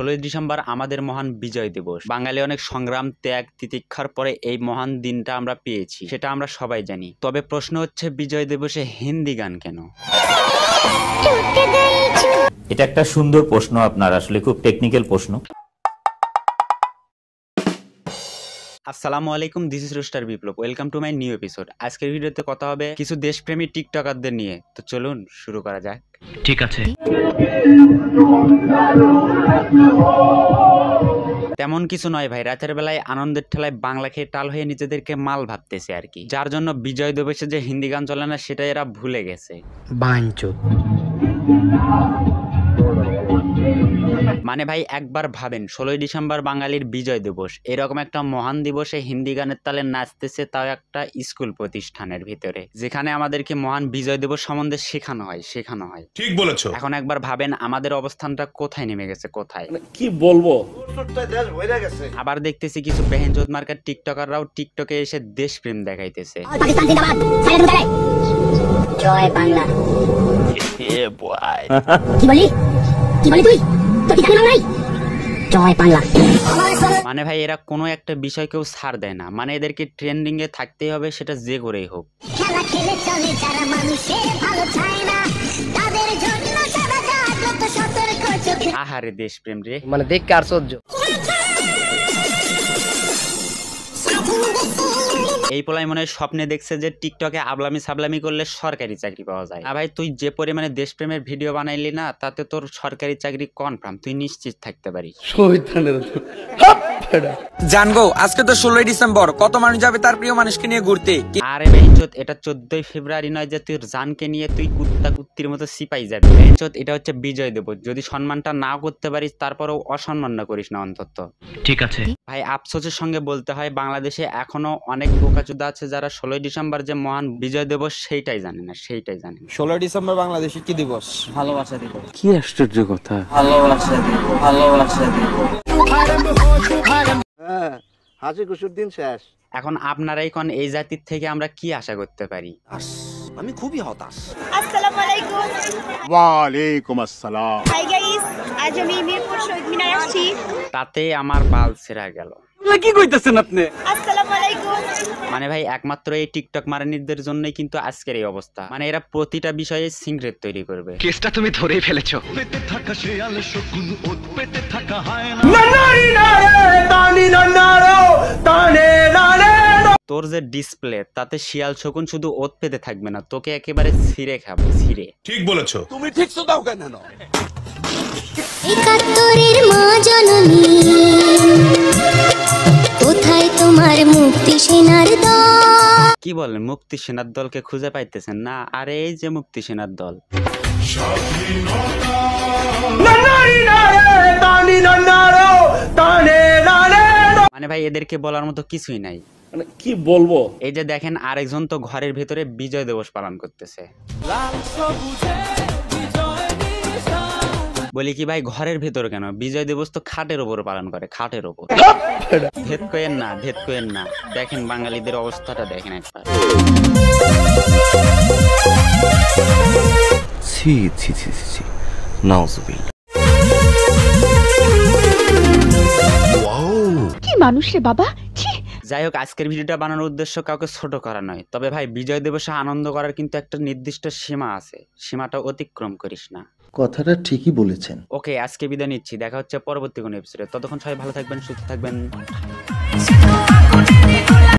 16 December আমাদের মহান বিজয় দিবস। বাঙালি অনেক সংগ্রাম, ত্যাগ, তিতিক্ষার পরে এই মহান দিনটা আমরা পেয়েছি, সেটা আমরা সবাই জানি। তবে প্রশ্ন হচ্ছে, বিজয় দিবসে হিন্দি গান কেন? এটা একটা সুন্দর প্রশ্ন, আপনার আসলে খুব টেকনিক্যাল প্রশ্ন। আসসালামু আলাইকুম, this is roaster Biplob. Welcome to my new episode. আজকের ভিডিওতে কথা হবে কিছু দেশপ্রেমী টিকটকারদের নিয়ে। তো চলুন শুরু করা যাক। ঠিক আছে। তেমন কিছু নয় ভাই, রাতের বেলায় আনন্দের ঠেলায় বাংলা খেয়ে টাল হয়ে নিজেদেরকে মাল ভাবতেছে আর কি, যার জন্য বিজয় দিবসে যে হিন্দি গান চলে না সেটা এরা ভুলে গেছে। মানে ভাই একবার ভাবেন, 16 ডিসেম্বর বাঙালির বিজয় দিবস, এরকম একটা মহান দিবসে হিন্দি গানের তালে নাচতেছে, তাও একটা স্কুল প্রতিষ্ঠানের ভিতরে, যেখানে আমাদেরকে মহান বিজয় দিবস সম্বন্ধে শেখানো হয়। ঠিক বলেছো। এখন একবার ভাবেন আমাদের অবস্থানটা কোথায় নেমে গেছে, কোথায় কি বলবো। আবার দেখতেছি কিছু বেহেনজোদ মার্কার টিকটকাররাও টিকটকে এসে দেশপ্রেম দেখাইতেছে। জয় বাংলা। কি বলি তুই? জয় বাংলা। মানে ভাই এরা কোনো একটা বিষয়কেও ছাড় দেয় না, মানে এদেরকে ট্রেন্ডিং এ থাকতেই হবে, সেটা যে করেই হোক। খেলা খেলে চলে যারা মানুষের ভালো চায় না, তাদের জন্য সারা জাগত সতর্ক চোখে। আহারে দেশপ্রেম রে, মানে দেখতে আশ্চর্য। এই পোলাই মনে হয় স্বপ্নে দেখছে যে টিকটকে আবলামি সাবলামি করলে সরকারি চাকরি পাওয়া যায়। আর ভাই তুই যে পরিমাণে দেশপ্রেমের ভিডিও বানাইলি না, তাতে তোর সরকারি চাকরি কনফার্ম, তুই নিশ্চিত থাকতে পারিস। জানগো আজকে তো 16 ডিসেম্বর, কত মানুষ যাবে তার প্রিয় মানুষকে নিয়ে ঘুরতে। আরে বেঞ্চত, এটা 14 ফেব্রুয়ারি নয় যে তুই জানকে নিয়ে তুই কুত্তা কুত্তির মতো সিপাই যাবি। বেঞ্চত, এটা হচ্ছে বিজয় দিবস। যদি সম্মানটা না করতে পারিস তারপরেও অসম্মান না করিস না অন্তত। ঠিক আছে ভাই আফসোসের সঙ্গে বলতে হয়, বাংলাদেশে এখনো অনেক বোকাচোদা আছে যারা 16 ডিসেম্বর যে মহান বিজয় দিবস সেইটাই জানে না। 16 ডিসেম্বর বাংলাদেশে কি দিবস? ভালোবাসা দিবস। কি আশ্চর্য কথা। ভালোবাসা দিবস। হাসি খুশির দিন শেষ। এখন আপনারাই কোন এই জাতির থেকে আমরা কি আশা করতে পারি? আমি খুবই হতাশ। আসসালামু আলাইকুম। ওয়া আলাইকুম আসসালাম। হাই গাইস, আজ আমি মিরপুর শহীদ মিনার আসছি। তাতে আমার বাল ছেঁড়া গেল। কি কইতেছেন আপনি? আসসালামু আলাইকুম। মানে ভাই একমাত্র এই টিকটক মারানিদের জন্যই কিন্তু আজকের এই অবস্থা। মানে এরা প্রতিটা বিষয়ে সিংরেট তৈরি করবে। কেসটা তুমি ধরেই ফেলেছো। তোর যে ডিসপ্লে, তাতে শিয়াল শকুন শুধু ওত পেতে থাকবে না, তোকে একেবারে ছিঁড়ে খাবে, ছিঁড়ে। ঠিক বলেছো। তুমি ঠিক তো দাও কেন? একাত্তরের মা জননী, কোথায় তোমার মুক্তি সেনার দল? কি বলেন, মুক্তি সেনার দলকে খুঁজে পাইতেছেন না? আরে এই যে মুক্তি সেনার দল। মানে ভাই এদেরকে বলার মতো কিছুই নাই। মানে কি বলবো। এই যে দেখেন আরেকজন তো ঘরের ভেতরে বিজয় দিবস পালন করতেছে। বলি কি ভাই, ঘরের ভেতর কেন? বিজয় দিবস তো খাটের ওপর পালন করে, খাটের ওপর। ভেদ করেন না। দেখেন বাঙালিদের অবস্থাটা দেখেন একবার। ছি ছি ছি ছি, নাউজুবিল্লাহ। কি মানুষ রে বাবা, ছি। যাই হোক, আজকের ভিডিওটা বানানোর উদ্দেশ্য কাউকে ছোট করা নয়। তবে ভাই বিজয় দিবসে আনন্দ করার কিন্তু একটা নির্দিষ্ট সীমা আছে, সীমাটা অতিক্রম করিস না। কথাটা ঠিকই বলেছেন। ওকে, আজকে বিদায় নিচ্ছি, দেখা হচ্ছে পরবর্তী কোনো এপিসোডে। ততক্ষণ সবাই ভালো থাকবেন, সুস্থ থাকবেন।